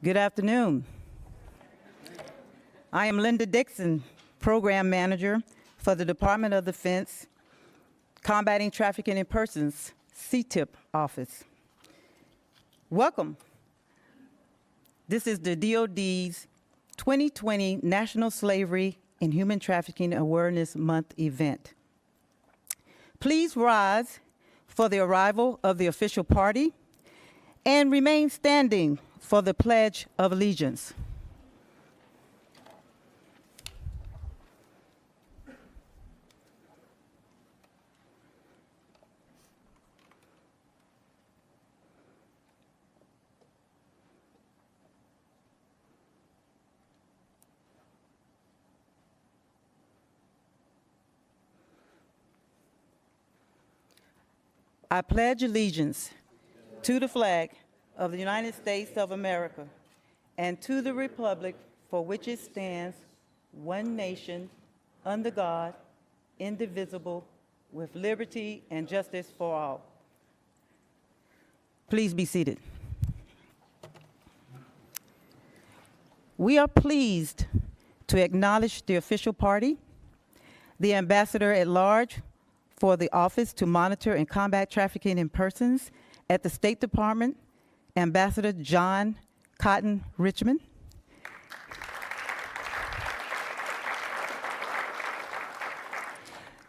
Good afternoon. I am Linda Dixon, Program Manager for the Department of Defense Combating Trafficking in Persons, CTIP Office. Welcome. This is the DOD's 2020 National Slavery and Human Trafficking Awareness Month event. Please rise for the arrival of the official party and remain standing for the Pledge of Allegiance. I pledge allegiance to the flag of the United States of America and to the republic for which it stands, one nation, under God, indivisible, with liberty and justice for all. Please be seated. We are pleased to acknowledge the official party, the Ambassador at Large for the Office to Monitor and Combat Trafficking in Persons at the State Department, Ambassador John Cotton Richmond.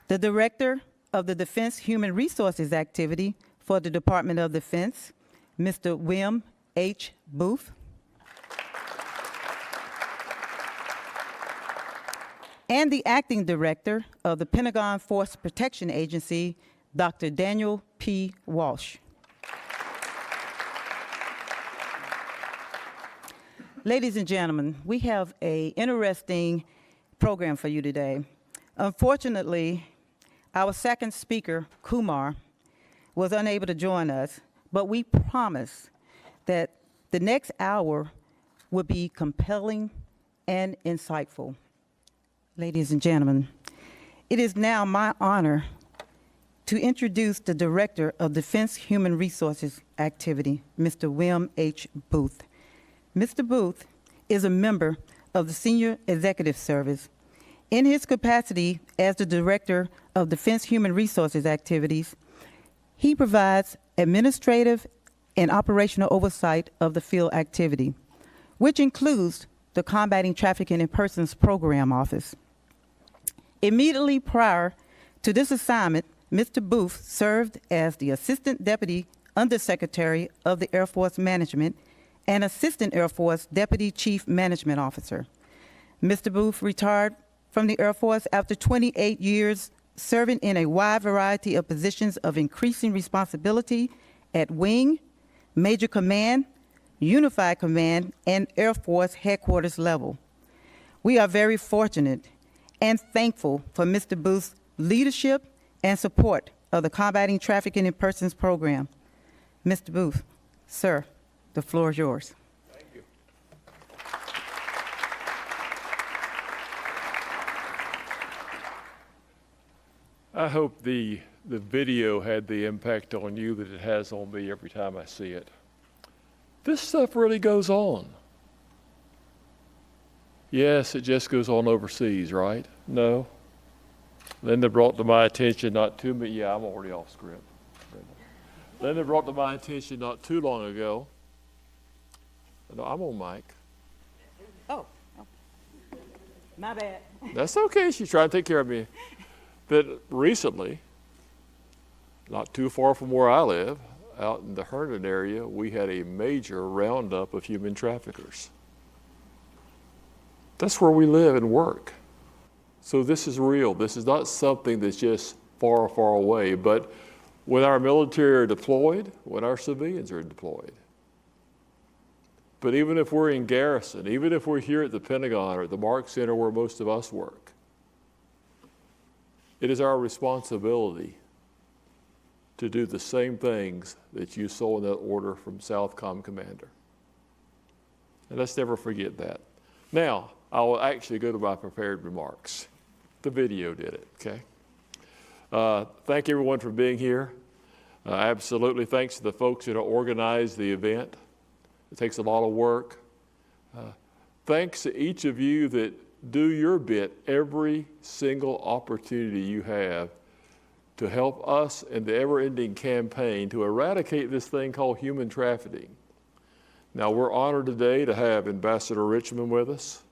The Director of the Defense Human Resources Activity for the Department of Defense, Mr. William H. Booth. And the Acting Director of the Pentagon Force Protection Agency, Dr. Daniel P. Walsh. Ladies and gentlemen, we have an interesting program for you today. Unfortunately, our second speaker, Kumar, was unable to join us, but we promise that the next hour will be compelling and insightful. Ladies and gentlemen, it is now my honor to introduce the Director of Defense Human Resources Activity, Mr. William H. Booth. Mr. Booth is a member of the Senior Executive Service. In his capacity as the Director of Defense Human Resources Activities, he provides administrative and operational oversight of the field activity, which includes the Combating Trafficking in Persons Program Office. Immediately prior to this assignment, Mr. Booth served as the Assistant Deputy Undersecretary of the Air Force Management and Assistant Air Force Deputy Chief Management Officer. Mr. Booth retired from the Air Force after 28 years serving in a wide variety of positions of increasing responsibility at Wing, Major Command, Unified Command, and Air Force Headquarters level. We are very fortunate and thankful for Mr. Booth's leadership and support of the Combating Trafficking in Persons program. Mr. Booth, sir, the floor is yours. Thank you. I hope the video had the impact on you that it has on me every time I see it. This stuff really goes on. Yes, it just goes on overseas, right? No. Linda brought to my attention not too many, yeah, I'm already off script. Linda brought to my attention not too long ago. No, I'm on mic. Oh, my bad. That's okay, she's trying to take care of me. That recently, not too far from where I live, out in the Herndon area, we had a major roundup of human traffickers. That's where we live and work. So this is real. This is not something that's just far, far away. But when our military are deployed, when our civilians are deployed, but even if we're in garrison, even if we're here at the Pentagon or at the Mark Center where most of us work, it is our responsibility to do the same things that you saw in that order from Southcom Commander. And let's never forget that. Now, I will actually go to my prepared remarks. The video did it, okay? Thank everyone for being here. Absolutely thanks to the folks that organized the event. It takes a lot of work. Thanks to each of you that do your bit every single opportunity you have to help us in the ever-ending campaign to eradicate this thing called human trafficking. Now, we're honored today to have Ambassador Richmond with us.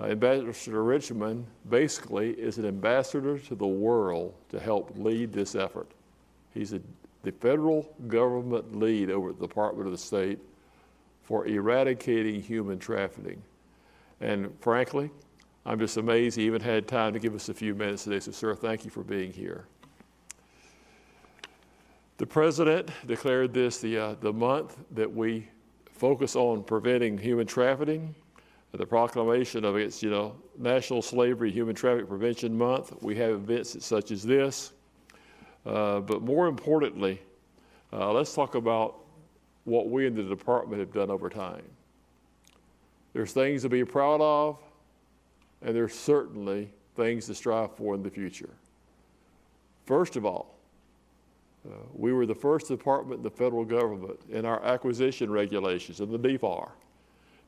Ambassador Richmond basically is an ambassador to the world to help lead this effort. He's the federal government lead over at the Department of the State for eradicating human trafficking. And frankly, I'm just amazed he even had time to give us a few minutes today. So, sir, thank you for being here. The President declared this the month that we focus on preventing human trafficking. The proclamation of its, National Slavery Human Trafficking Prevention Month. We have events such as this. But more importantly, let's talk about what we in the department have done over time. There's things to be proud of, and there's certainly things to strive for in the future. First of all, we were the first department in the federal government in our acquisition regulations, in the DFAR,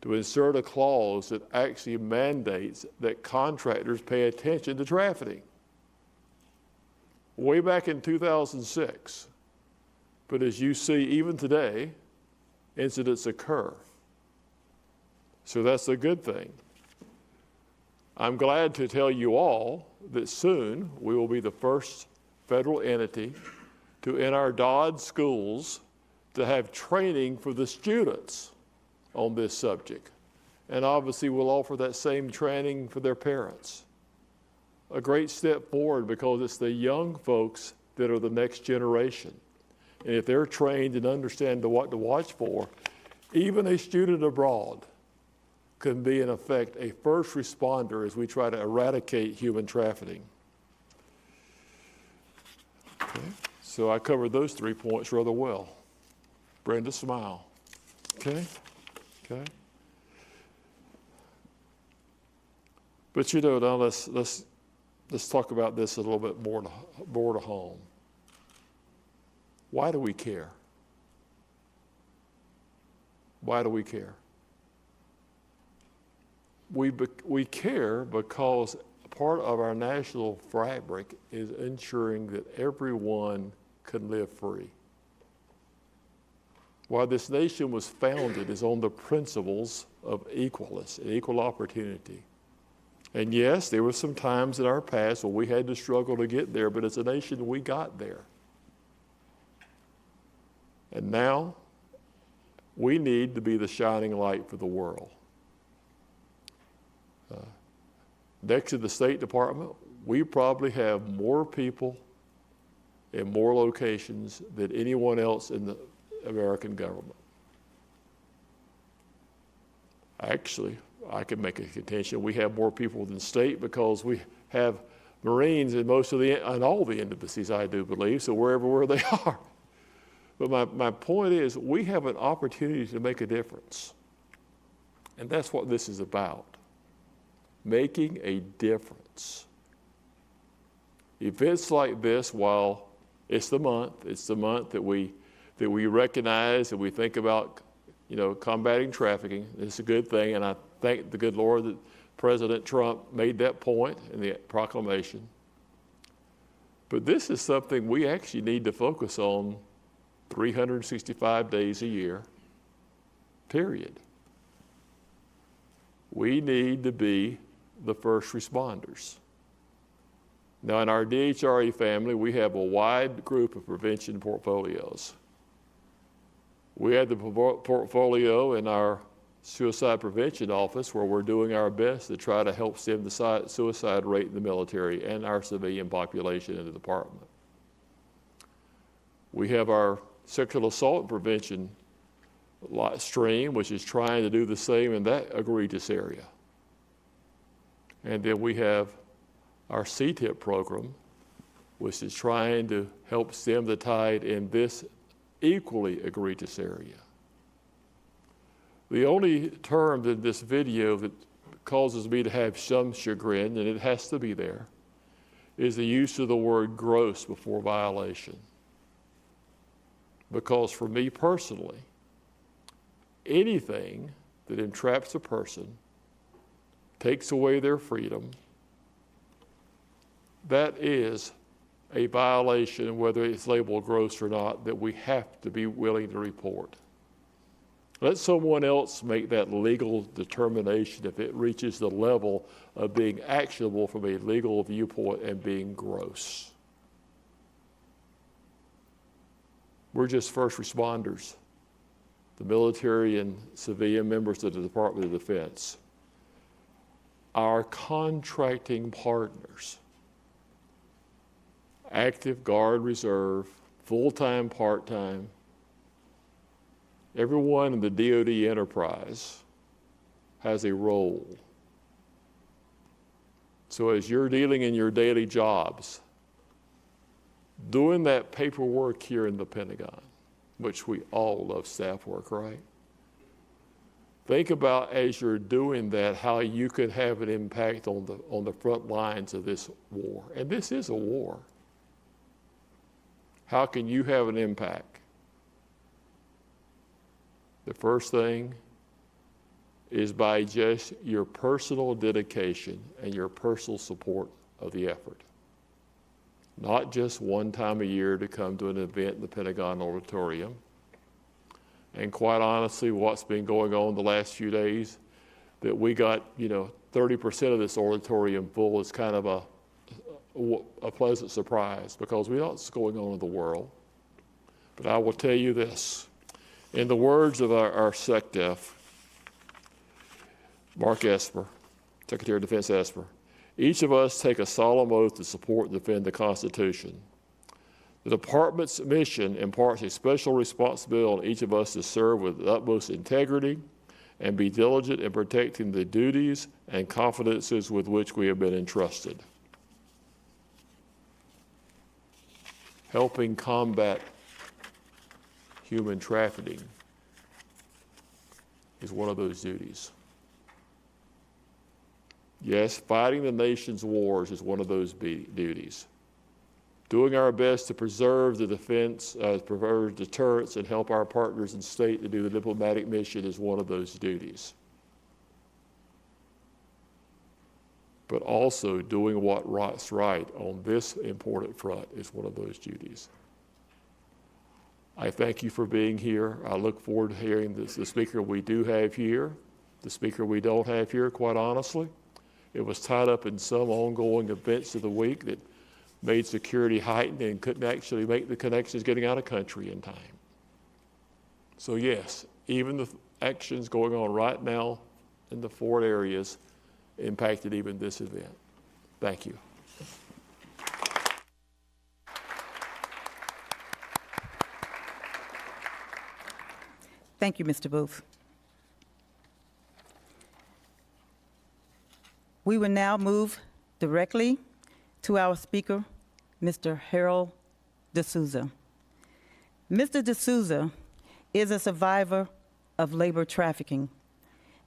to insert a clause that actually mandates that contractors pay attention to trafficking. Way back in 2006. But as you see, even today, incidents occur. So that's a good thing. I'm glad to tell you all that soon we will be the first federal entity to, in our DOD schools, to have training for the students on this subject. And obviously we'll offer that same training for their parents. A great step forward because it's the young folks that are the next generation. And if they're trained and understand what to watch for, even a student abroad can be, in effect, a first responder as we try to eradicate human trafficking. Okay. So I covered those 3 points rather well. Brenda, smile. Okay? Okay? But now let's talk about this a little bit more to home. Why do we care? Why do we care? We care because part of our national fabric is ensuring that everyone can live free. Why this nation was founded is on the principles of equalness and equal opportunity. And yes, there were some times in our past where we had to struggle to get there, but as a nation, we got there. And now, we need to be the shining light for the world. Next to the State Department, we probably have more people in more locations than anyone else in the American government. Actually, I could make a contention we have more people than state because we have Marines in all the embassies, I do believe, so we're everywhere they are. But my point is, we have an opportunity to make a difference. And that's what this is about. Making a difference. Events like this, while it's the month that we recognize and we think about, combating trafficking. It's a good thing, and I thank the good Lord that President Trump made that point in the proclamation. But this is something we actually need to focus on 365 days a year, period. We need to be the first responders. Now, in our DHRA family, we have a wide group of prevention portfolios. We have the portfolio in our suicide prevention office where we're doing our best to try to help stem the suicide rate in the military and our civilian population in the department. We have our sexual assault prevention stream, which is trying to do the same in that egregious area. And then we have our CTIP program, which is trying to help stem the tide in this equally egregious area. The only term in this video that causes me to have some chagrin, and it has to be there, is the use of the word gross before violation. Because for me personally, anything that entraps a person, takes away their freedom, that is a violation, whether it's labeled gross or not, that we have to be willing to report. Let someone else make that legal determination if it reaches the level of being actionable from a legal viewpoint and being gross. We're just first responders, the military and civilian members of the Department of Defense. Our contracting partners, active, Guard, Reserve, full-time, part-time, everyone in the DOD enterprise has a role. So as you're dealing in your daily jobs, doing that paperwork here in the Pentagon, which we all love staff work, right? Think about as you're doing that, how you could have an impact on the front lines of this war. And this is a war. How can you have an impact? The first thing is by just your personal dedication and your personal support of the effort. Not just one time a year to come to an event in the Pentagon Auditorium. And quite honestly, what's been going on the last few days, that we got, 30% of this auditorium full is kind of a pleasant surprise, because we know what's going on in the world. But I will tell you this, in the words of our SecDef, Mark Esper, Secretary of Defense Esper, each of us take a solemn oath to support and defend the Constitution. The Department's mission imparts a special responsibility on each of us to serve with utmost integrity and be diligent in protecting the duties and confidences with which we have been entrusted. Helping combat human trafficking is one of those duties. Yes, fighting the nation's wars is one of those duties. Doing our best to preserve the defense, preserve deterrence, and help our partners in state to do the diplomatic mission is one of those duties. But also doing what's right on this important front is one of those duties. I thank you for being here. I look forward to hearing the speaker we do have here, the speaker we don't have here, quite honestly. It was tied up in some ongoing events of the week that made security heightened and couldn't actually make the connections getting out of country in time. So yes, even the actions going on right now in the four areas impacted even this event. Thank you. Thank you, Mr. Booth. We will now move directly to our speaker, Mr. Harold D'Souza. Mr. D'Souza is a survivor of labor trafficking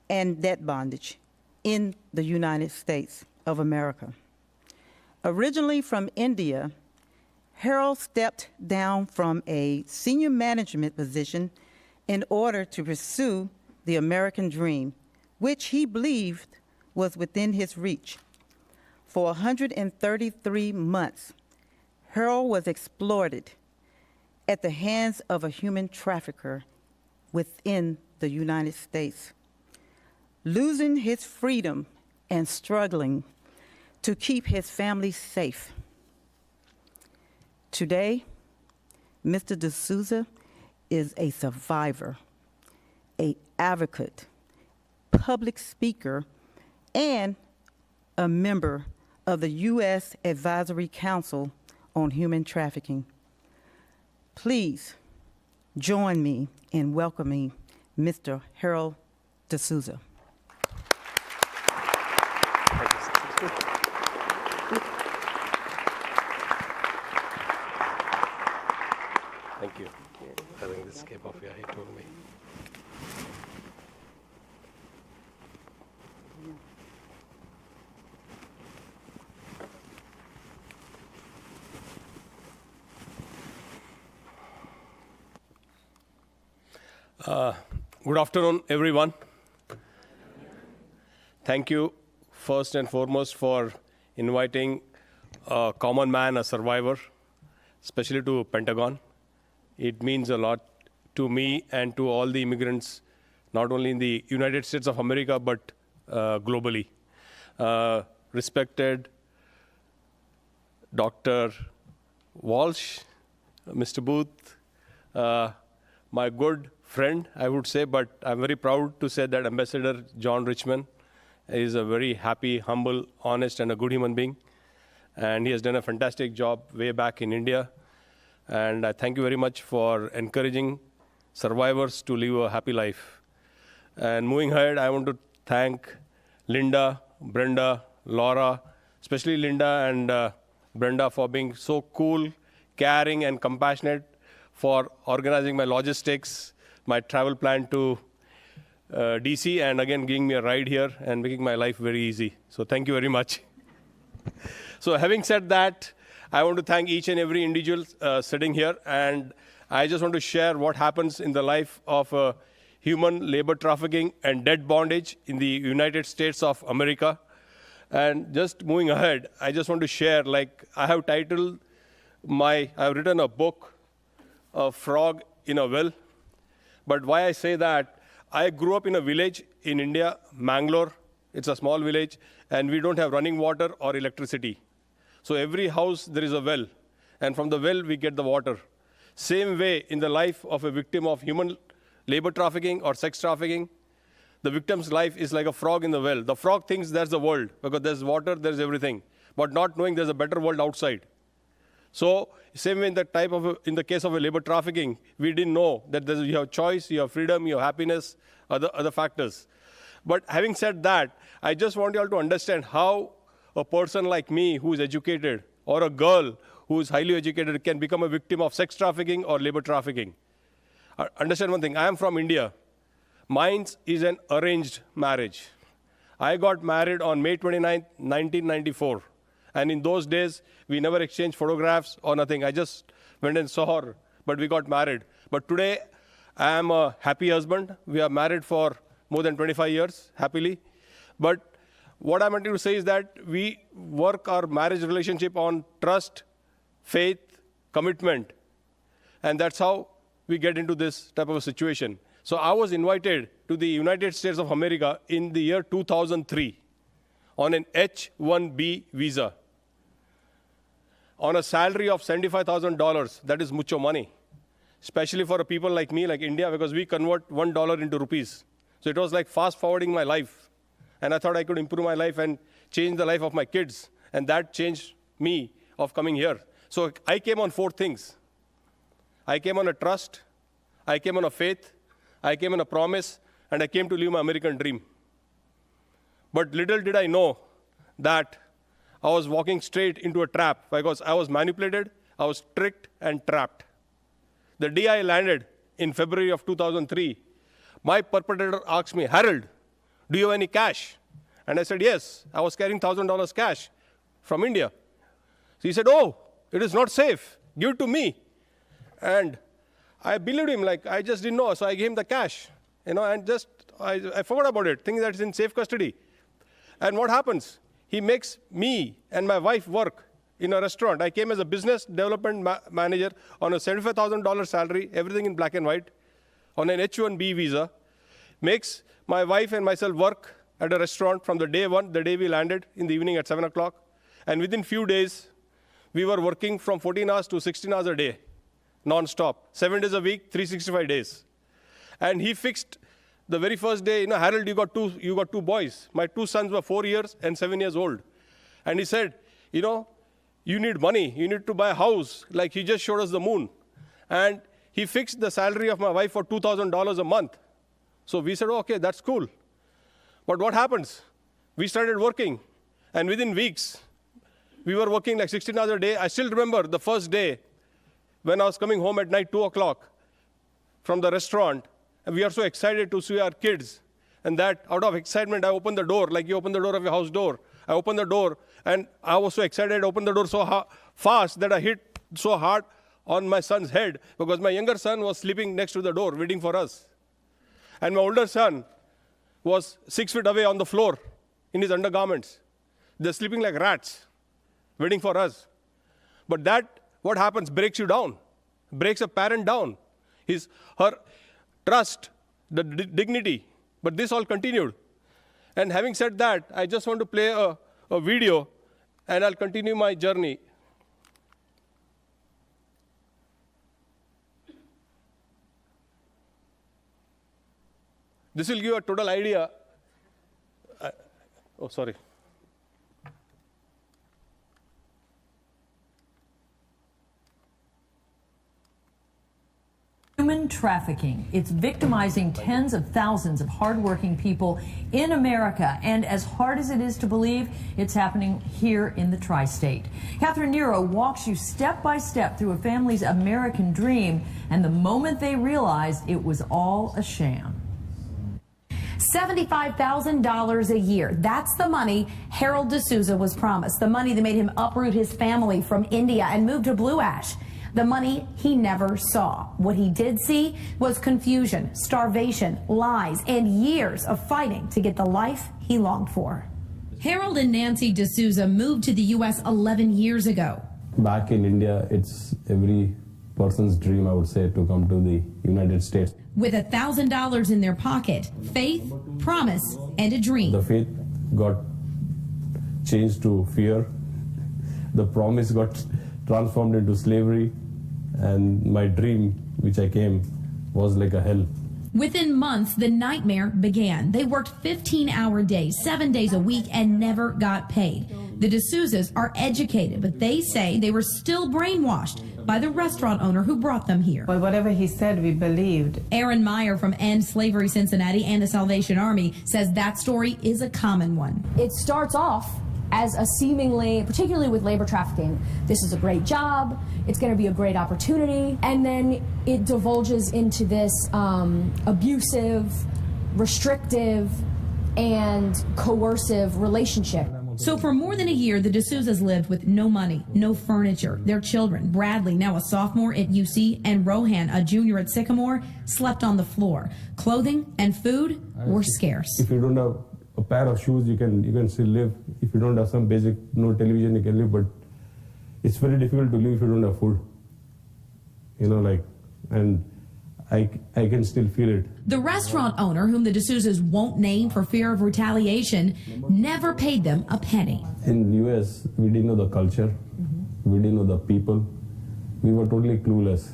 and debt bondage in the United States of America. Originally from India, Harold stepped down from a senior management position in order to pursue the American dream, which he believed was within his reach. For 133 months, Harold was exploited at the hands of a human trafficker within the United States, losing his freedom and struggling to keep his family safe. Today, Mr. D'Souza is a survivor, an advocate, public speaker, and a member of the U.S. Advisory Council on Human Trafficking. Please join me in welcoming Mr. Harold D'Souza. Thank you. I think this came off, yeah, he told me. Good afternoon, everyone. thank you first and foremost for inviting a common man, a survivor, especially to Pentagon. It means a lot to me and to all the immigrants, not only in the United States of America, but globally. Respected Dr. Walsh, Mr. Booth, my good friend, I would say, but I'm very proud to say that Ambassador John Richmond is a very happy, humble, honest, and a good human being. And he has done a fantastic job way back in India. And I thank you very much for encouraging survivors to live a happy life. And moving ahead, I want to thank Linda, Brenda, Laura, especially Linda and Brenda for being so cool, caring, and compassionate, for organizing my logistics, my travel plan to DC, and again giving me a ride here and making my life very easy. So thank you very much. So having said that, I want to thank each and every individual sitting here, and I just want to share what happens in the life of human labor trafficking and debt bondage in the United States of America. And just moving ahead, I just want to share, like I have titled I've written a book, A Frog in a Well. But why I say that, I grew up in a village in India, Mangalore. It's a small village, and we don't have running water or electricity. So every house, there is a well, and from the well, we get the water. Same way in the life of a victim of human labor trafficking or sex trafficking, the victim's life is like a frog in the well. The frog thinks there's the world, because there's water, there's everything, but not knowing there's a better world outside. So same way in the case of a labor trafficking, we didn't know that you have choice, you have freedom, you have happiness, other factors. But having said that, I just want you all to understand how a person like me who is educated, or a girl who is highly educated, can become a victim of sex trafficking or labor trafficking. Understand one thing, I am from India. Mine is an arranged marriage. I got married on May 29, 1994. And in those days, we never exchanged photographs or nothing. I just went and saw her, but we got married. But today, I am a happy husband. We are married for more than 25 years, happily. But what I'm wanting to say is that we work our marriage relationship on trust, faith, commitment. And that's how we get into this type of a situation. So I was invited to the United States of America in the year 2003 on an H-1B visa on a salary of $75,000. That is mucho money, especially for a people like me, like India, because we convert $1 into rupees. So it was like fast forwarding my life. And I thought I could improve my life and change the life of my kids. And that changed me of coming here. So I came on 4 things. I came on a trust, I came on a faith, I came on a promise, and I came to live my American dream. But little did I know that I was walking straight into a trap, because I was manipulated, I was tricked and trapped. The day I landed in February of 2003, my perpetrator asked me, "Harold, do you have any cash?" And I said, yes. I was carrying $1,000 cash from India. So he said, "Oh, it is not safe. Give it to me." And I believed him, like I just didn't know. So I gave him the cash, and I forgot about it, thinking that it's in safe custody. And what happens? He makes me and my wife work in a restaurant. I came as a business development manager on a $75,000 salary, everything in black and white, on an H-1B visa. Makes my wife and myself work at a restaurant from the day one, the day we landed in the evening at 7 o'clock. And within few days, we were working from 14 hours to 16 hours a day, non-stop, 7 days a week, 365 days. And he fixed the very first day, "Harold, you got two boys. My 2 sons were 4 years and 7 years old." And he said, "You need money. You need to buy a house." Like he just showed us the moon. And he fixed the salary of my wife for $2,000 a month. So we said, "Okay, that's cool." But what happens? We started working. And within weeks, we were working like 16 hours a day. I still remember the first day when I was coming home at night, 2 o'clock from the restaurant. And we are so excited to see our kids. And that out of excitement, I opened the door, like you open the door of your house door. I opened the door, and I was so excited. I opened the door so fast that I hit so hard on my son's head, because my younger son was sleeping next to the door, waiting for us. And my older son was 6 feet away on the floor, in his undergarments. They're sleeping like rats, waiting for us. But that, what happens, breaks you down, breaks a parent down. Her trust, the dignity. But this all continued. And having said that, I just want to play a video, and I'll continue my journey. This will give a total idea. Oh, sorry. Human trafficking. It's victimizing tens of thousands of hardworking people in America. And as hard as it is to believe, it's happening here in the tri-state. Catherine Nero walks you step by step through a family's American dream, and the moment they realized it was all a sham. $75,000 a year. That's the money Harold D'Souza was promised. The money that made him uproot his family from India and move to Blue Ash. The money he never saw. What he did see was confusion, starvation, lies, and years of fighting to get the life he longed for. Harold and Nancy D'Souza moved to the U.S. 11 years ago. Back in India, it's every person's dream, I would say, to come to the United States. With $1,000 in their pocket, faith, promise, and a dream. The faith got changed to fear. The promise got transformed into slavery. And my dream, which I came, was like a hell. Within months, the nightmare began. They worked 15-hour days, 7 days a week, and never got paid. The D'Souzas are educated, but they say they were still brainwashed by the restaurant owner who brought them here. Well, whatever he said, we believed. Aaron Meyer from End Slavery Cincinnati and the Salvation Army says that story is a common one. It starts off as a seemingly, particularly with labor trafficking, this is a great job, it's going to be a great opportunity, and then it divulges into this abusive, restrictive, and coercive relationship. So for more than a year, the D'Souzas lived with no money, no furniture. Their children, Bradley, now a sophomore at UC, and Rohan, a junior at Sycamore, slept on the floor. Clothing and food were scarce. If you don't have a pair of shoes, you can still live. If you don't have some basic, no television, you can live, but it's very difficult to live if you don't have food. You know, like, and I can still feel it. The restaurant owner, whom the D'Souzas won't name for fear of retaliation, never paid them a penny. In the US, we didn't know the culture, we didn't know the people, we were totally clueless.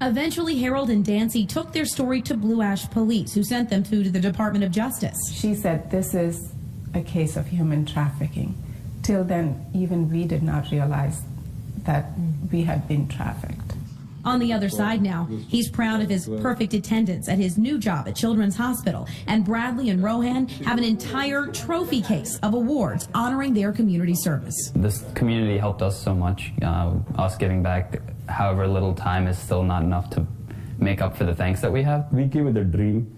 Eventually, Harold and Dancy took their story to Blue Ash Police, who sent them to the Department of Justice. She said this is a case of human trafficking. Till then, even we did not realize that we had been trafficked. On the other side now, he's proud of his perfect attendance at his new job at Children's Hospital, and Bradley and Rohan have an entire trophy case of awards honoring their community service. This community helped us so much. Us giving back however little time is still not enough to make up for the thanks that we have. We came with a dream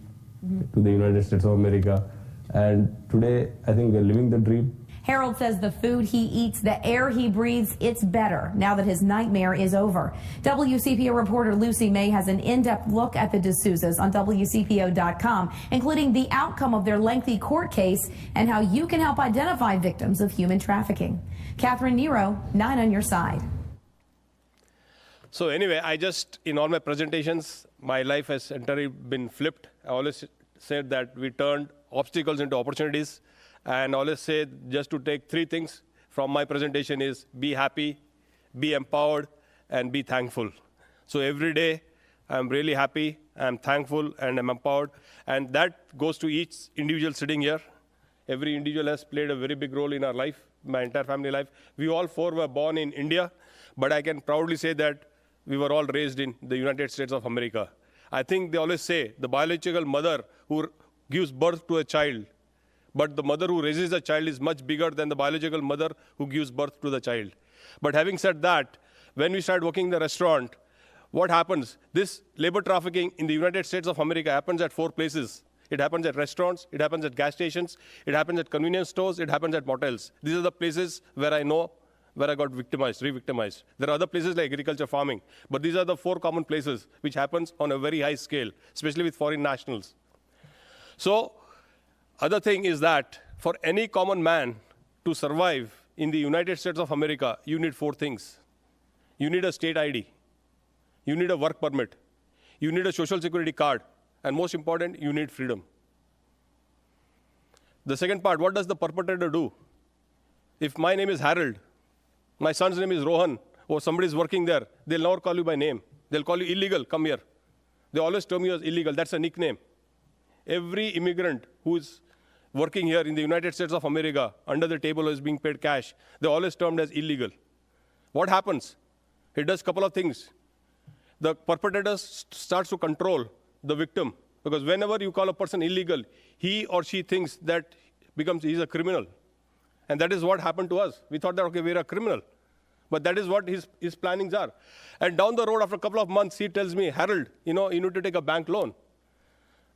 to the United States of America, and today I think we're living the dream. Harold says the food he eats, the air he breathes, it's better now that his nightmare is over. WCPO reporter Lucy May has an in-depth look at the D'Souzas on WCPO.com, including the outcome of their lengthy court case and how you can help identify victims of human trafficking. Catherine Nero, 9 on your side. So anyway, in all my presentations, my life has entirely been flipped. I always said that we turned obstacles into opportunities. And I always say, just to take 3 things from my presentation is be happy, be empowered, and be thankful. So every day, I'm really happy, I'm thankful, and I'm empowered. And that goes to each individual sitting here. Every individual has played a very big role in our life, my entire family life. We all 4 were born in India, but I can proudly say that we were all raised in the United States of America. I think they always say the biological mother who gives birth to a child, but the mother who raises a child is much bigger than the biological mother who gives birth to the child. But having said that, when we start working in the restaurant, what happens? This labor trafficking in the United States of America happens at 4 places. It happens at restaurants, it happens at gas stations, it happens at convenience stores, it happens at motels. These are the places where I know where I got victimized, re-victimized. There are other places like agriculture, farming, but these are the 4 common places which happens on a very high scale, especially with foreign nationals. So, other thing is that for any common man to survive in the United States of America, you need 4 things. You need a state ID. You need a work permit. You need a social security card. And most important, you need freedom. The second part, what does the perpetrator do? If my name is Harold, my son's name is Rohan, or somebody is working there, they'll never call you by name. They'll call you illegal, come here. They always term you as illegal. That's a nickname. Every immigrant who is working here in the United States of America, under the table is being paid cash, they're always termed as illegal. What happens? It does a couple of things. The perpetrator starts to control the victim, because whenever you call a person illegal, he or she thinks that he's a criminal. And that is what happened to us. We thought that, okay, we're a criminal. But that is what his plannings are. And down the road, after a couple of months, he tells me, Harold, you need to take a bank loan.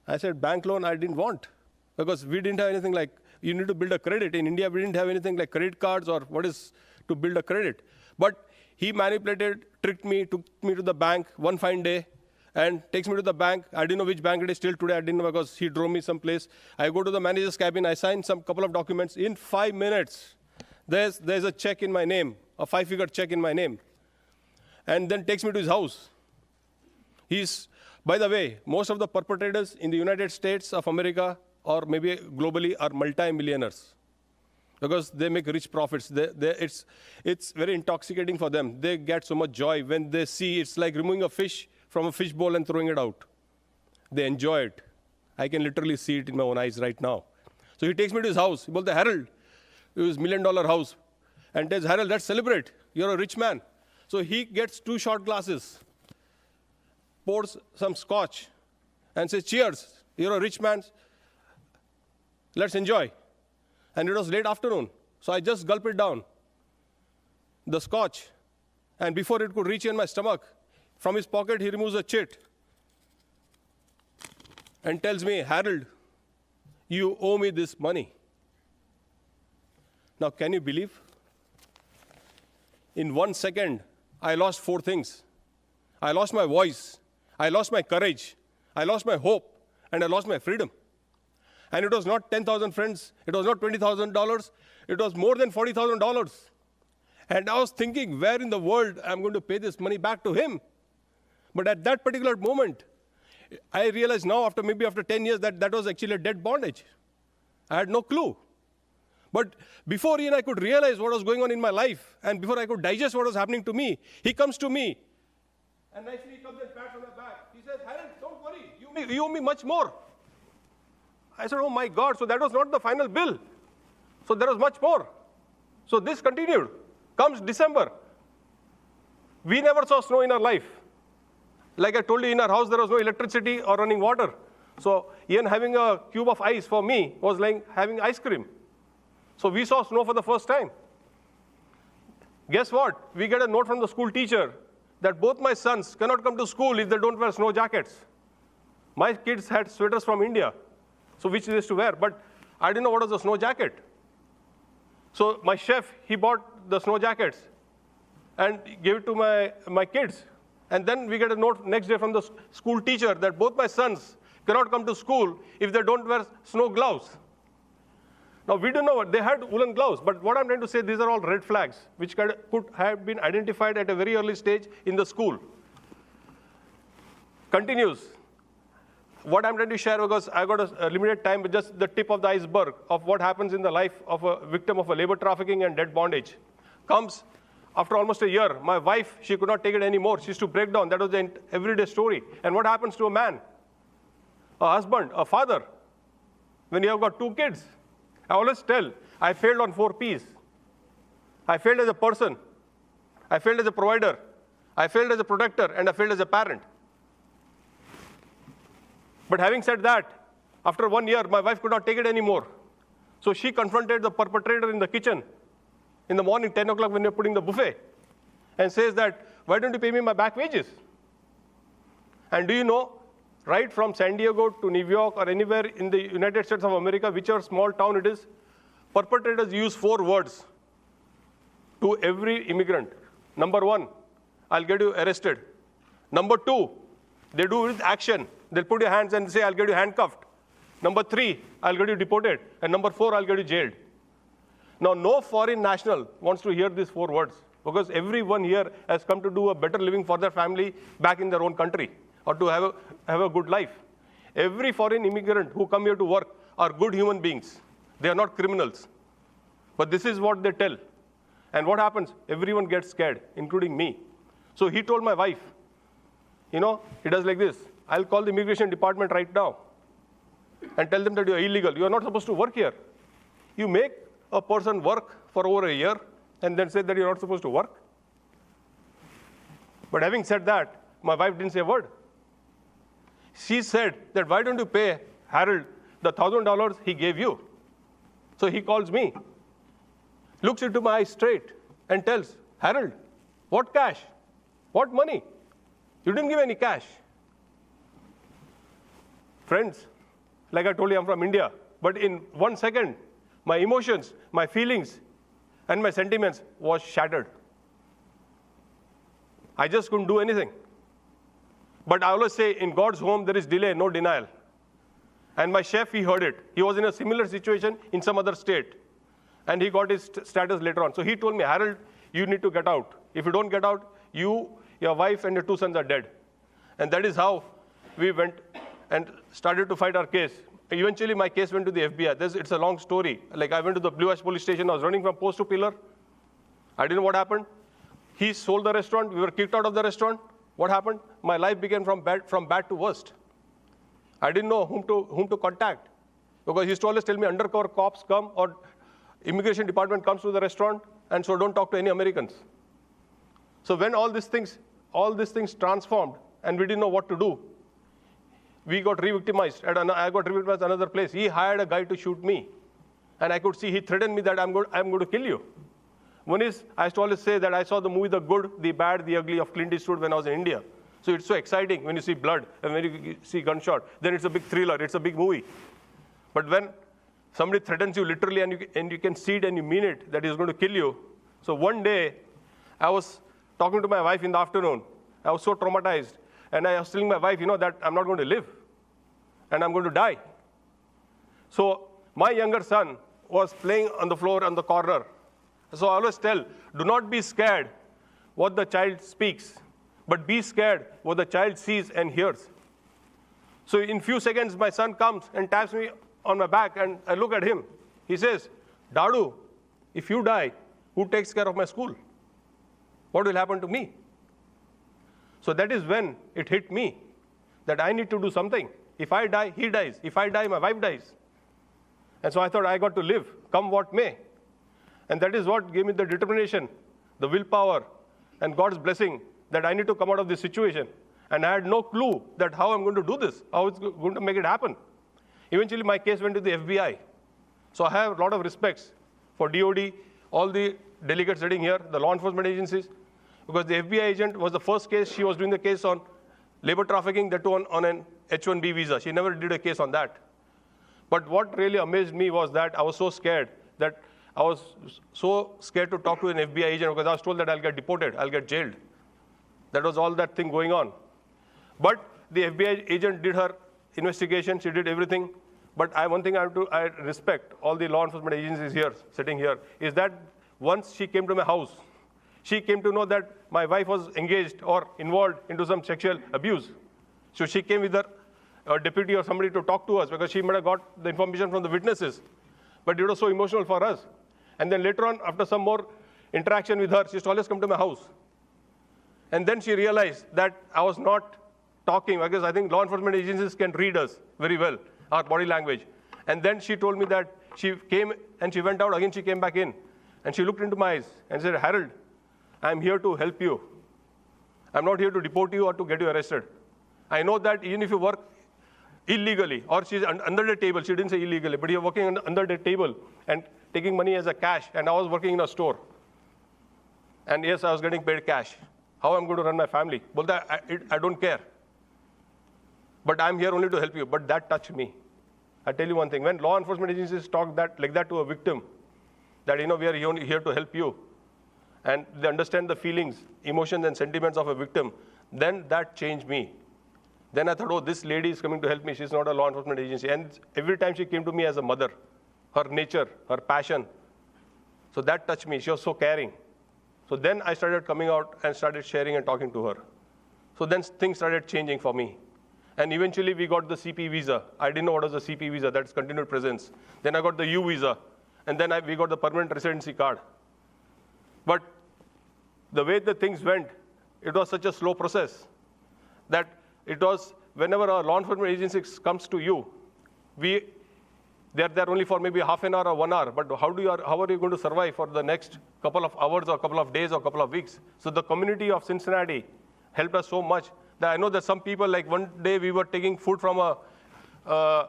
I said, bank loan I didn't want, because we didn't have anything like, you need to build a credit. In India, we didn't have anything like credit cards or what is to build a credit. But he manipulated, tricked me, took me to the bank one fine day, and takes me to the bank. I didn't know which bank it is till today. I didn't know, because he drove me someplace. I go to the manager's cabin. I sign some couple of documents. In 5 minutes, there's a check in my name, a 5-figure check in my name. And then takes me to his house. By the way, most of the perpetrators in the United States of America, or maybe globally, are multi-millionaires, because they make rich profits. It's very intoxicating for them. They get so much joy when they see, it's like removing a fish from a fish bowl and throwing it out. They enjoy it. I can literally see it in my own eyes right now. So he takes me to his house. He told Harold, his $1 million house, and tells, Harold, let's celebrate. You're a rich man. So he gets 2 shot glasses, pours some scotch, and says, cheers, you're a rich man. Let's enjoy. And it was late afternoon, so I just gulped it down, the scotch. And before it could reach in my stomach, from his pocket, he removes a chit and tells me, Harold, you owe me this money. Now, can you believe? In 1 second, I lost 4 things. I lost my voice. I lost my courage. I lost my hope. And I lost my freedom. And it was not 10,000 friends. It was not $20,000. It was more than $40,000. And I was thinking, where in the world I'm going to pay this money back to him? But at that particular moment, I realized now, after 10 years, that was actually a debt bondage. I had no clue. But before I could realize what was going on in my life, and before I could digest what was happening to me, he comes to me, and nicely comes and pats on my back. He says, Harold, don't worry, you owe me much more. I said, oh my God, so that was not the final bill. So there was much more. So this continued. Comes December. We never saw snow in our life. Like I told you, in our house, there was no electricity or running water. So even having a cube of ice for me was like having ice cream. So we saw snow for the first time. Guess what? We get a note from the school teacher that both my sons cannot come to school if they don't wear snow jackets. My kids had sweaters from India, so which they used to wear, but I didn't know what was a snow jacket. So my chef, he bought the snow jackets and gave it to my kids. And then we get a note next day from the school teacher that both my sons cannot come to school if they don't wear snow gloves. Now, we don't know what, they had woolen gloves, but what I'm trying to say, these are all red flags, which could have been identified at a very early stage in the school. Continues. What I'm trying to share, because I got a limited time, but just the tip of the iceberg of what happens in the life of a victim of a labor trafficking and debt bondage. Comes after almost a year. My wife, she could not take it anymore. She used to break down. That was the everyday story. And what happens to a man, a husband, a father, when you have got 2 kids? I always tell, I failed on 4 Ps. I failed as a person. I failed as a provider. I failed as a protector, and I failed as a parent. But having said that, after 1 year, my wife could not take it anymore. So she confronted the perpetrator in the kitchen in the morning, 10 o'clock when you're putting the buffet, and says that, why don't you pay me my back wages? And do you know, right from San Diego to New York or anywhere in the United States of America, whichever small town it is, perpetrators use 4 words to every immigrant. Number 1, I'll get you arrested. Number 2, they do with action. They'll put your hands and say, I'll get you handcuffed. Number 3, I'll get you deported. And number 4, I'll get you jailed. Now, no foreign national wants to hear these 4 words, because everyone here has come to do a better living for their family back in their own country, or to have a good life. Every foreign immigrant who come here to work are good human beings. They are not criminals. But this is what they tell. And what happens? Everyone gets scared, including me. So he told my wife, he does like this: I'll call the immigration department right now and tell them that you're illegal. You are not supposed to work here. You make a person work for over a year and then say that you're not supposed to work. But having said that, my wife didn't say a word. She said that, why don't you pay Harold the $1,000 he gave you? So he calls me, looks into my eyes straight and tells, Harold, what cash? What money? You didn't give any cash. Friends, like I told you, I'm from India. But in 1 second, my emotions, my feelings, and my sentiments was shattered. I just couldn't do anything. But I always say, in God's home, there is delay, no denial. And my chef, he heard it. He was in a similar situation in some other state. And he got his status later on. So he told me, Harold, you need to get out. If you don't get out, you, your wife, and your 2 sons are dead. And that is how we went and started to fight our case. Eventually, my case went to the FBI. It's a long story. Like, I went to the Blue Ash police station. I was running from post to pillar. I didn't know what happened. He sold the restaurant. We were kicked out of the restaurant. What happened? My life began from bad to worst. I didn't know whom to contact, because he used to always tell me undercover cops come or immigration department comes to the restaurant, and so don't talk to any Americans. So when all these things transformed and we didn't know what to do, we got re-victimized. I got re-victimized at another place. He hired a guy to shoot me, and I could see he threatened me that I'm going to kill you. One is, I used to always say that I saw the movie The Good, the Bad, the Ugly of Clint Eastwood when I was in India. So it's so exciting when you see blood and when you see gunshot. Then it's a big thriller. It's a big movie. But when somebody threatens you literally and you can see it and you mean it, that he's going to kill you. So one day, I was talking to my wife in the afternoon. I was so traumatized. And I was telling my wife, that I'm not going to live. And I'm going to die. So my younger son was playing on the floor on the corner. So I always tell, do not be scared what the child speaks, but be scared what the child sees and hears. So in few seconds, my son comes and taps me on my back, and I look at him. He says, Dadu, if you die, who takes care of my school? What will happen to me? So that is when it hit me that I need to do something. If I die, he dies. If I die, my wife dies. And so I thought I got to live, come what may. And that is what gave me the determination, the willpower, and God's blessing that I need to come out of this situation. And I had no clue that how I'm going to do this, how it's going to make it happen. Eventually, my case went to the FBI. So I have a lot of respects for DOD, all the delegates sitting here, the law enforcement agencies, because the FBI agent was the first case. She was doing the case on labor trafficking, that too on an H-1B visa. She never did a case on that. But what really amazed me was that I was so scared to talk to an FBI agent, because I was told that I'll get deported, I'll get jailed. That was all that thing going on. But the FBI agent did her investigation, she did everything. But one thing I respect all the law enforcement agencies here, sitting here, is that once she came to my house, she came to know that my wife was engaged or involved into some sexual abuse. So she came with a deputy or somebody to talk to us, because she might have got the information from the witnesses. But it was so emotional for us. And then later on, after some more interaction with her, she used to always come to my house. And then she realized that I was not talking, because I think law enforcement agencies can read us very well, our body language. And then she told me that she came and she went out, again she came back in. And she looked into my eyes and said, Harold, I'm here to help you. I'm not here to deport you or to get you arrested. I know that even if you work illegally, or she's under the table, she didn't say illegally, but you're working under the table and taking money as a cash, and I was working in a store. And yes, I was getting paid cash. How I'm going to run my family? Well, I don't care. But I'm here only to help you. But that touched me. I tell you one thing, when law enforcement agencies talk like that to a victim, that, we are here to help you, and they understand the feelings, emotions, and sentiments of a victim, then that changed me. Then I thought, oh, this lady is coming to help me. She's not a law enforcement agency. And every time she came to me as a mother, her nature, her passion. So that touched me. She was so caring. So then I started coming out and started sharing and talking to her. So then things started changing for me. And eventually we got the CP visa. I didn't know what was the CP visa. That's continued presence. Then I got the U visa. And then we got the permanent residency card. But the way the things went, it was such a slow process that it was whenever a law enforcement agency comes to you, they're there only for maybe half an hour or 1 hour. But how are you going to survive for the next couple of hours or couple of days or couple of weeks? So the community of Cincinnati helped us so much that I know that some people, like one day we were taking food from a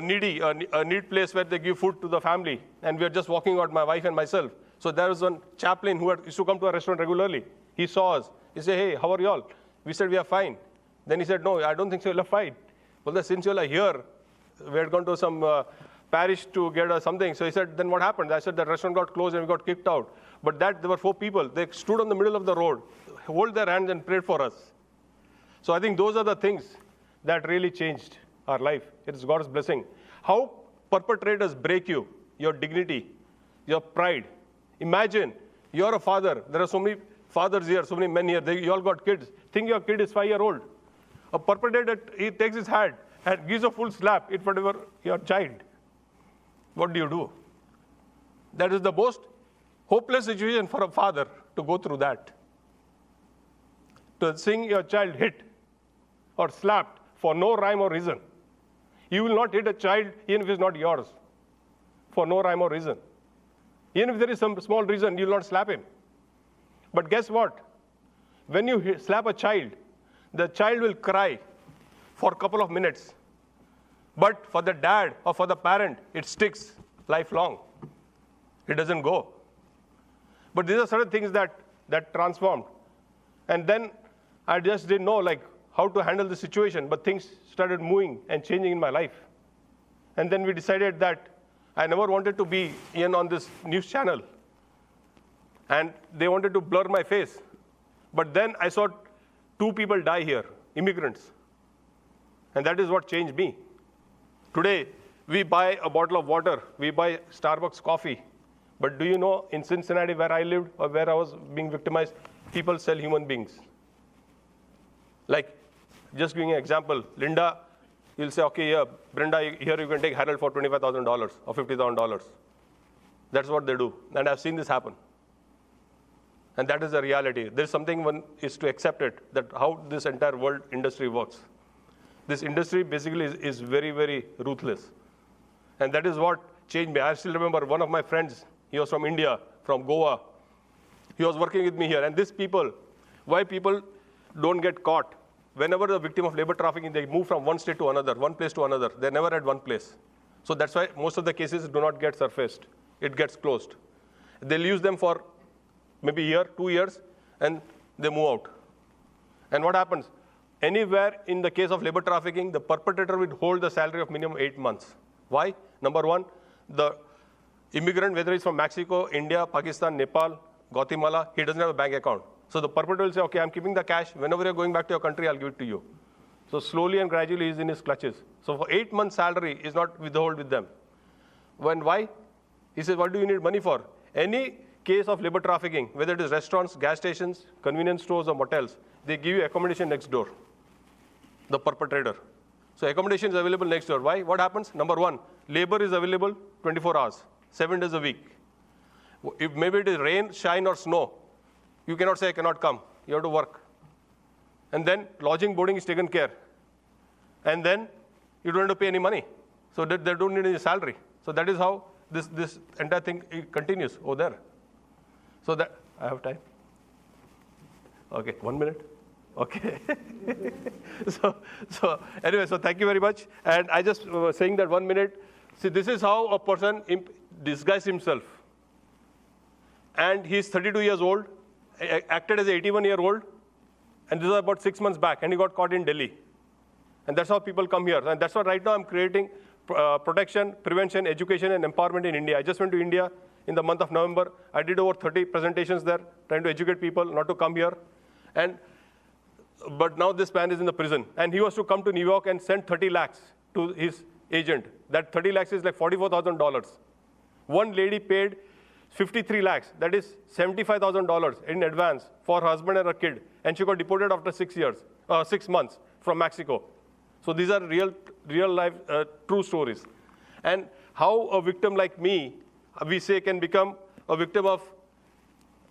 need place where they give food to the family. And we were just walking out, my wife and myself. So there was one chaplain who used to come to our restaurant regularly. He saw us. He said, hey, how are you all? We said, we are fine. Then he said, no, I don't think so, you'll have fine. Well, since you're here, we had gone to some parish to get something. So he said, then what happened? I said, the restaurant got closed and we got kicked out. But there were 4 people. They stood on the middle of the road, hold their hands and prayed for us. So I think those are the things that really changed our life. It is God's blessing. How perpetrators break you, your dignity, your pride. Imagine you're a father. There are so many fathers here, so many men here. You all got kids. Think your kid is 5-year-old. A perpetrator, he takes his hand and gives a full slap in front of your child. What do you do? That is the most hopeless situation for a father to go through that. To seeing your child hit or slapped for no rhyme or reason. You will not hit a child even if it's not yours for no rhyme or reason. Even if there is some small reason, you will not slap him. But guess what? When you slap a child, the child will cry for a couple of minutes. But for the dad or for the parent, it sticks lifelong. It doesn't go. But these are certain things that transformed. And then I just didn't know how to handle the situation, but things started moving and changing in my life. And then we decided that I never wanted to be in on this news channel. And they wanted to blur my face. But then I saw 2 people die here, immigrants. And that is what changed me. Today, we buy a bottle of water, we buy Starbucks coffee. But do you know, in Cincinnati, where I lived or where I was being victimized, people sell human beings. Like, just giving an example, Linda, you'll say, okay, yeah, Brenda, here you can take Harold for $25,000 or $50,000. That's what they do. And I've seen this happen. And that is the reality. There's something one is to accept it, that how this entire world industry works. This industry basically is very, very ruthless. And that is what changed me. I still remember one of my friends, he was from India, from Goa. He was working with me here. And these people, why people don't get caught? Whenever the victim of labor trafficking, they move from one state to another, one place to another. They're never at one place. So that's why most of the cases do not get surfaced. It gets closed. They'll use them for maybe a year, 2 years, and they move out. And what happens? Anywhere in the case of labor trafficking, the perpetrator will hold the salary of minimum 8 months. Why? Number one, the immigrant, whether he's from Mexico, India, Pakistan, Nepal, Guatemala, he doesn't have a bank account. So the perpetrator will say, okay, I'm keeping the cash. Whenever you're going back to your country, I'll give it to you. So slowly and gradually, he's in his clutches. So for 8 months' salary is not withheld with them. Why? He says, what do you need money for? Any case of labor trafficking, whether it is restaurants, gas stations, convenience stores, or motels, they give you accommodation next door, the perpetrator. So accommodation is available next door. Why? What happens? Number one, labor is available 24 hours, 7 days a week. If maybe it is rain, shine, or snow, you cannot say, I cannot come. You have to work. And then lodging, boarding is taken care. And then you don't have to pay any money. So they don't need any salary. So that is how this entire thing continues over there. So that, I have time? Okay, 1 minute? Okay. so anyway, so thank you very much. And I just was saying that 1 minute. See, this is how a person disguised himself. And he's 32 years old, acted as an 81-year-old, and this was about 6 months back, and he got caught in Delhi. And that's how people come here. And that's why right now I'm creating protection, prevention, education, and empowerment in India. I just went to India in the month of November. I did over 30 presentations there, trying to educate people not to come here. And but now this man is in the prison. And he was to come to New York and send 30 lakhs to his agent. That 30 lakhs is like $44,000. One lady paid 53 lakhs, that is $75,000 in advance for her husband and her kid. And she got deported after 6 months from Mexico. So these are real life, true stories. And how a victim like me, we say, can become a victim of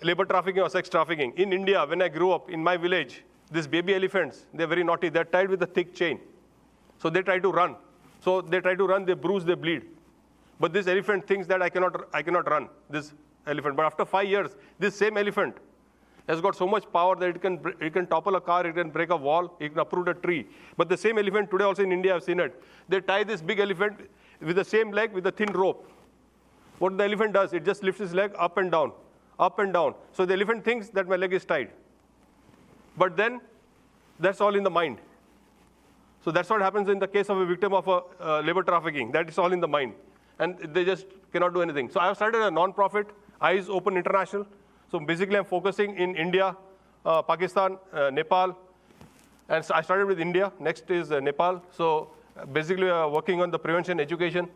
labor trafficking or sex trafficking. In India, when I grew up in my village, these baby elephants, they're very naughty. They're tied with a thick chain. So they try to run. So they try to run, they bruise, they bleed. But this elephant thinks that I cannot run, this elephant. But after 5 years, this same elephant has got so much power that it can topple a car, it can break a wall, it can uproot a tree. But the same elephant today also in India, I've seen it. They tie this big elephant with the same leg with a thin rope. What the elephant does, it just lifts his leg up and down, up and down. So the elephant thinks that my leg is tied. But then, that's all in the mind. So that's what happens in the case of a victim of a labor trafficking. That is all in the mind. And they just cannot do anything. So I have started a non-profit, Eyes Open International. So basically, I'm focusing in India, Pakistan, Nepal. And so I started with India. Next is Nepal. So basically, working on the prevention education.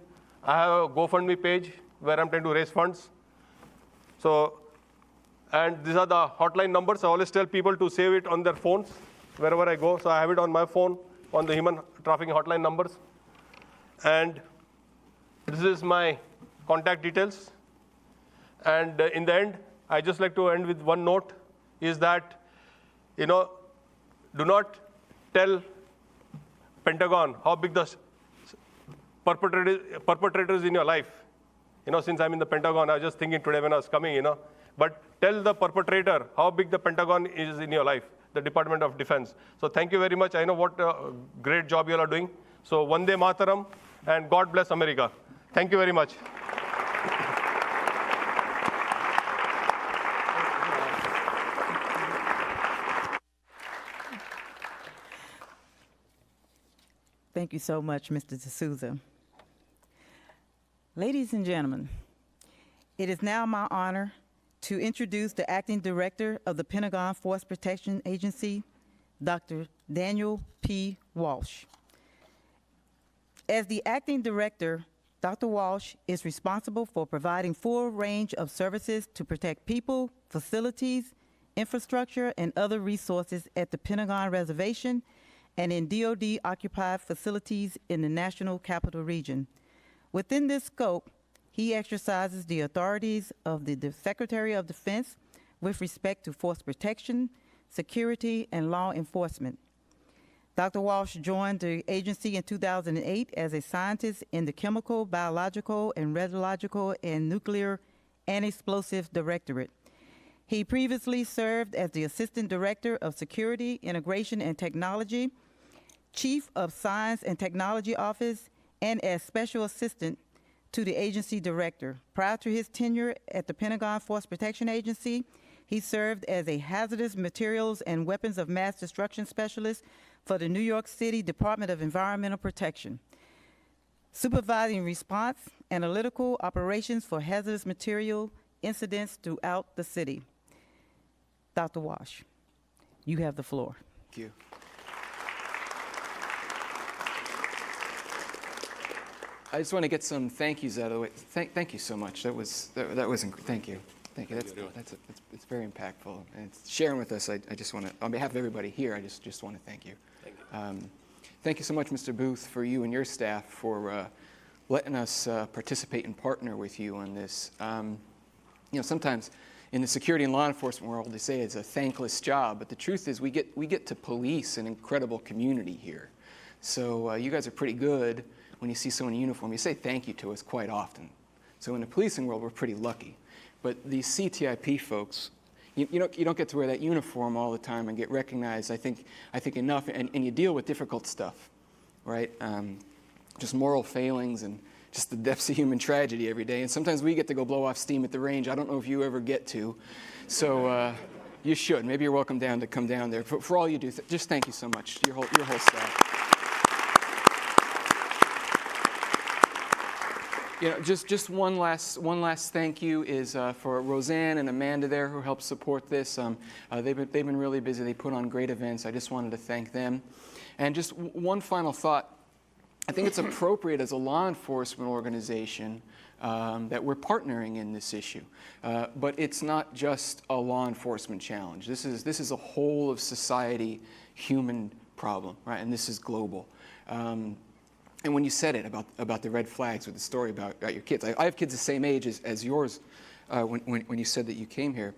I have a GoFundMe page where I'm trying to raise funds. So, and these are the hotline numbers. I always tell people to save it on their phones wherever I go. So I have it on my phone, on the human trafficking hotline numbers. And this is my contact details. And in the end, I just like to end with one note, is that, do not tell Pentagon how big the perpetrators in your life. Since I'm in the Pentagon, I was just thinking today when I was coming, but tell the perpetrator how big the Pentagon is in your life, the Department of Defense. So thank you very much. I know what a great job you all are doing. So Vande Mataram, and God bless America. Thank you very much. Thank you so much, Mr. D'Souza. Ladies and gentlemen, it is now my honor to introduce the Acting Director of the Pentagon Force Protection Agency, Dr. Daniel P. Walsh. As the Acting Director, Dr. Walsh is responsible for providing full range of services to protect people, facilities, infrastructure, and other resources at the Pentagon Reservation and in DOD-occupied facilities in the National Capital Region. Within this scope, he exercises the authorities of the Secretary of Defense with respect to force protection, security, and law enforcement. Dr. Walsh joined the agency in 2008 as a scientist in the Chemical, Biological, and Radiological and Nuclear and Explosive Directorate. He previously served as the Assistant Director of Security, Integration, and Technology, Chief of Science and Technology Office, and as Special Assistant to the Agency Director. Prior to his tenure at the Pentagon Force Protection Agency, he served as a Hazardous Materials and Weapons of Mass Destruction Specialist for the New York City Department of Environmental Protection, supervising response analytical operations for hazardous material incidents throughout the city. Dr. Walsh, you have the floor. Thank you. I just want to get some thank yous out of the way. Thank you so much. That was thank you. Thank you. It's very impactful, and it's sharing with us. I just want to, on behalf of everybody here, I just want to thank you. Thank you. Thank you so much, Mr. Booth, for you and your staff for letting us participate and partner with you on this. Sometimes in the security and law enforcement world, they say it's a thankless job, but the truth is we get to police an incredible community here. So you guys are pretty good. When you see someone in uniform, you say thank you to us quite often. So in the policing world, we're pretty lucky. But these CTIP folks, you don't get to wear that uniform all the time and get recognized, I think enough, and you deal with difficult stuff, right? Just moral failings and just the depths of human tragedy every day. And sometimes we get to go blow off steam at the range. I don't know if you ever get to. So you should. Maybe you're welcome to come down there. For all you do, just thank you so much, your whole staff. You know, just one last thank you is for Roseanne and Amanda there who helped support this. They've been really busy. They put on great events. I just wanted to thank them. And just one final thought. I think it's appropriate as a law enforcement organization that we're partnering in this issue. But it's not just a law enforcement challenge. This is a whole of society human problem, right? And this is global. And when you said it about the red flags with the story about your kids, I have kids the same age as yours when you said that you came here.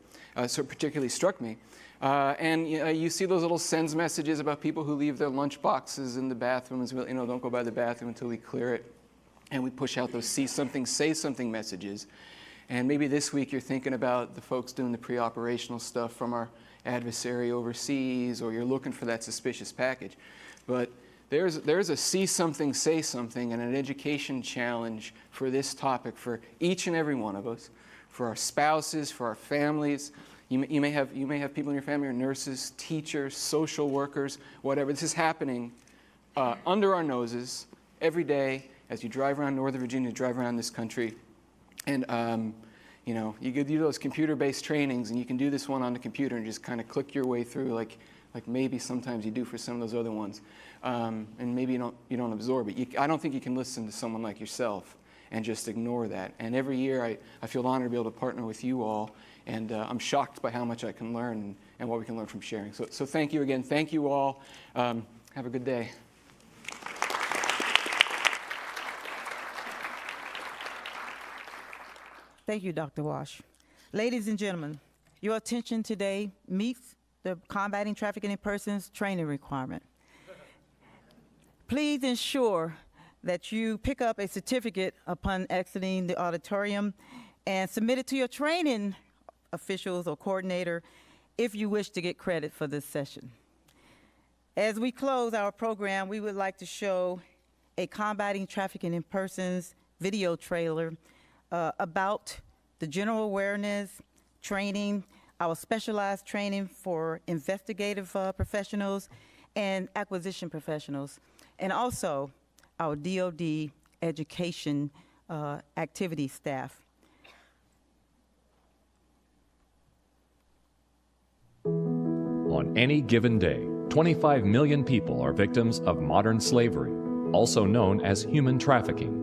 So it particularly struck me. And you see those little sends messages about people who leave their lunch boxes in the bathrooms, you know, don't go by the bathroom until we clear it. And we push out those see something, say something messages. And maybe this week you're thinking about the folks doing the pre-operational stuff from our adversary overseas, or you're looking for that suspicious package. But there's a see something, say something, and an education challenge for this topic for each and every one of us, for our spouses, for our families. You may have people in your family who are nurses, teachers, social workers, whatever. This is happening under our noses every day as you drive around Northern Virginia, drive around this country. And you know, you do those computer-based trainings, and you can do this one on the computer and just kind of click your way through, like maybe sometimes you do for some of those other ones. And maybe you don't absorb it. I don't think you can listen to someone like yourself and just ignore that. And every year I feel honored to be able to partner with you all, and I'm shocked by how much I can learn and what we can learn from sharing. So thank you again. Thank you all. Have a good day. Thank you, Dr. Wash. Ladies and gentlemen, your attention today meets the Combating Trafficking in Persons training requirement. Please ensure that you pick up a certificate upon exiting the auditorium and submit it to your training officials or coordinator if you wish to get credit for this session. As we close our program, we would like to show a Combating Trafficking in Persons video trailer about the general awareness training, our specialized training for investigative professionals and acquisition professionals, and also our DOD education activity staff. On any given day, 25 million people are victims of modern slavery, also known as human trafficking.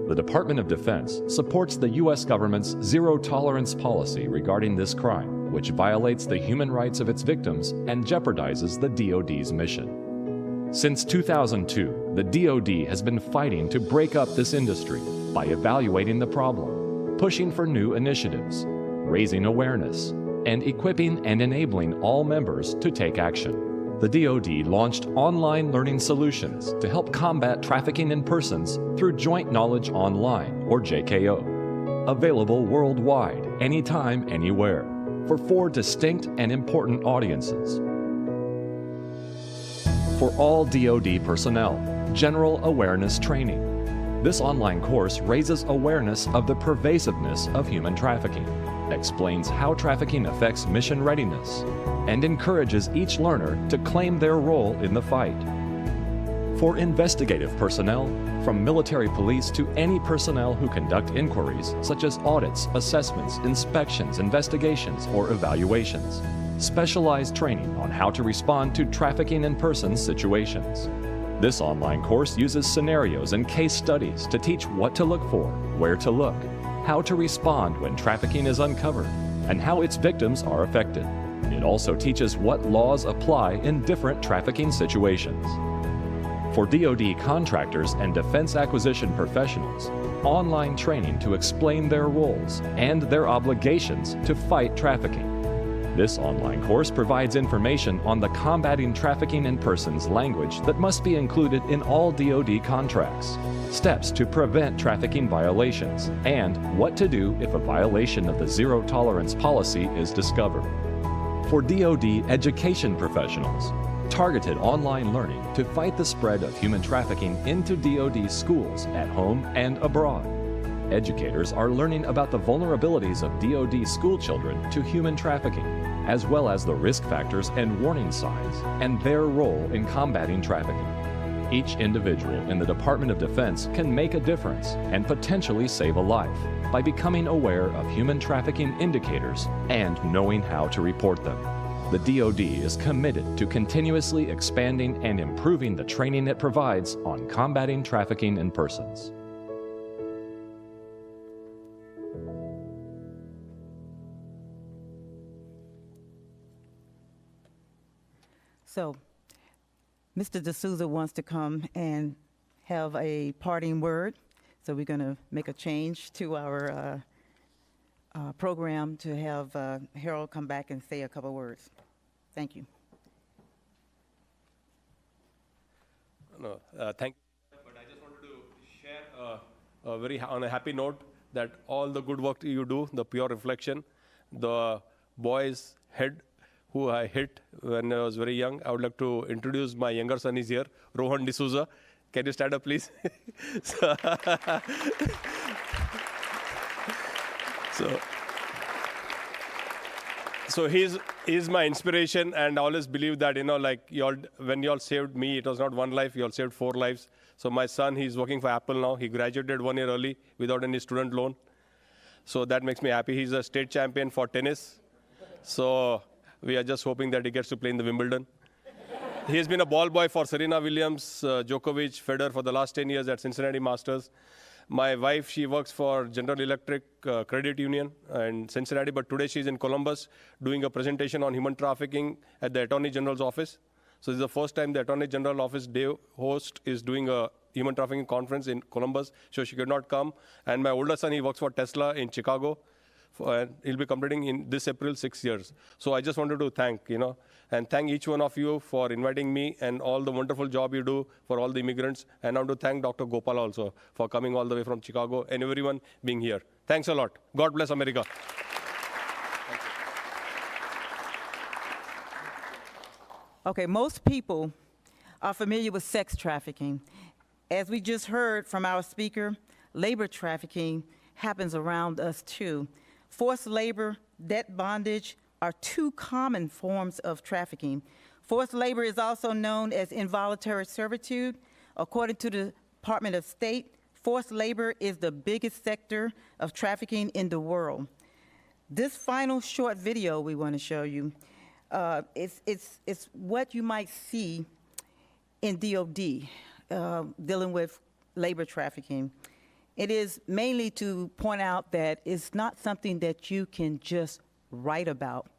The Department of Defense supports the U.S. government's zero-tolerance policy regarding this crime, which violates the human rights of its victims and jeopardizes the DOD's mission. Since 2002, the DOD has been fighting to break up this industry by evaluating the problem, pushing for new initiatives, raising awareness, and equipping and enabling all members to take action. The DOD launched online learning solutions to help combat trafficking in persons through Joint Knowledge Online, or JKO, available worldwide, anytime, anywhere, for 4 distinct and important audiences. For all DOD personnel, General Awareness Training. This online course raises awareness of the pervasiveness of human trafficking, explains how trafficking affects mission readiness, and encourages each learner to claim their role in the fight. For investigative personnel, from military police to any personnel who conduct inquiries such as audits, assessments, inspections, investigations, or evaluations, specialized training on how to respond to trafficking in persons situations. This online course uses scenarios and case studies to teach what to look for, where to look, how to respond when trafficking is uncovered, and how its victims are affected. It also teaches what laws apply in different trafficking situations. For DOD contractors and defense acquisition professionals, online training to explain their roles and their obligations to fight trafficking. This online course provides information on the Combating Trafficking in Persons language that must be included in all DOD contracts, steps to prevent trafficking violations, and what to do if a violation of the zero-tolerance policy is discovered. For DOD education professionals, targeted online learning to fight the spread of human trafficking into DOD schools at home and abroad. Educators are learning about the vulnerabilities of DOD school children to human trafficking, as well as the risk factors and warning signs, and their role in combating trafficking. Each individual in the Department of Defense can make a difference and potentially save a life by becoming aware of human trafficking indicators and knowing how to report them. The DOD is committed to continuously expanding and improving the training it provides on combating trafficking in persons. So, Mr. D'Souza wants to come and have a parting word. So we're going to make a change to our program to have Harold come back and say a couple words. Thank you. No, thank you. But I just wanted to share on a happy note that all the good work you do, the pure reflection, the boy's head who I hit when I was very young. I would like to introduce my younger son is here, Rohan D'Souza. Can you stand up, please? So he's my inspiration, and I always believe that, like when y'all saved me, it was not one life, y'all saved 4 lives. So my son, he's working for Apple now. He graduated 1 year early without any student loan. So that makes me happy. He's a state champion for tennis. So we are just hoping that he gets to play in the Wimbledon. He has been a ball boy for Serena Williams, Djokovic, Federer for the last 10 years at Cincinnati Masters. My wife, she works for General Electric Credit Union in Cincinnati, but today she's in Columbus doing a presentation on human trafficking at the Attorney General's office. So this is the first time the Attorney General office day host is doing a human trafficking conference in Columbus, so she could not come. And my older son, he works for Tesla in Chicago. And he'll be completing in this April 6 years. So I just wanted to thank, and thank each one of you for inviting me and all the wonderful job you do for all the immigrants. And I want to thank Dr. Gopal also for coming all the way from Chicago and everyone being here. Thanks a lot. God bless America. Okay, most people are familiar with sex trafficking. As we just heard from our speaker, labor trafficking happens around us too. Forced labor, debt bondage are 2 common forms of trafficking. Forced labor is also known as involuntary servitude. According to the Department of State, forced labor is the biggest sector of trafficking in the world. This final short video we want to show you, it's what you might see in DOD dealing with labor trafficking. It is mainly to point out that it's not something that you can just write about.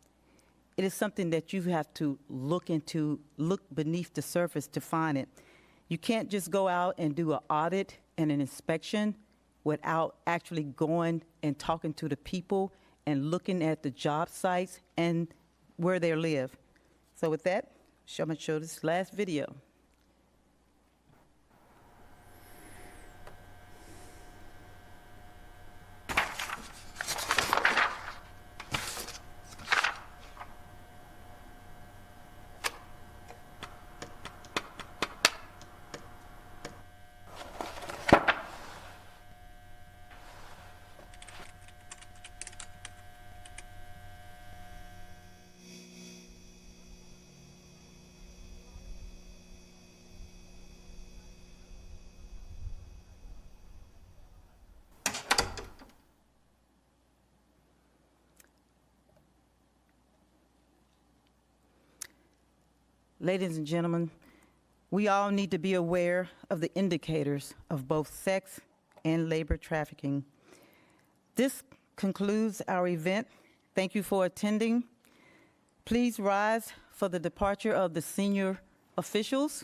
It is something that you have to look into, look beneath the surface to find it. You can't just go out and do an audit and an inspection without actually going and talking to the people and looking at the job sites and where they live. So with that, I'm going to show this last video. Ladies and gentlemen, we all need to be aware of the indicators of both sex and labor trafficking. This concludes our event. Thank you for attending. Please rise for the departure of the senior officials.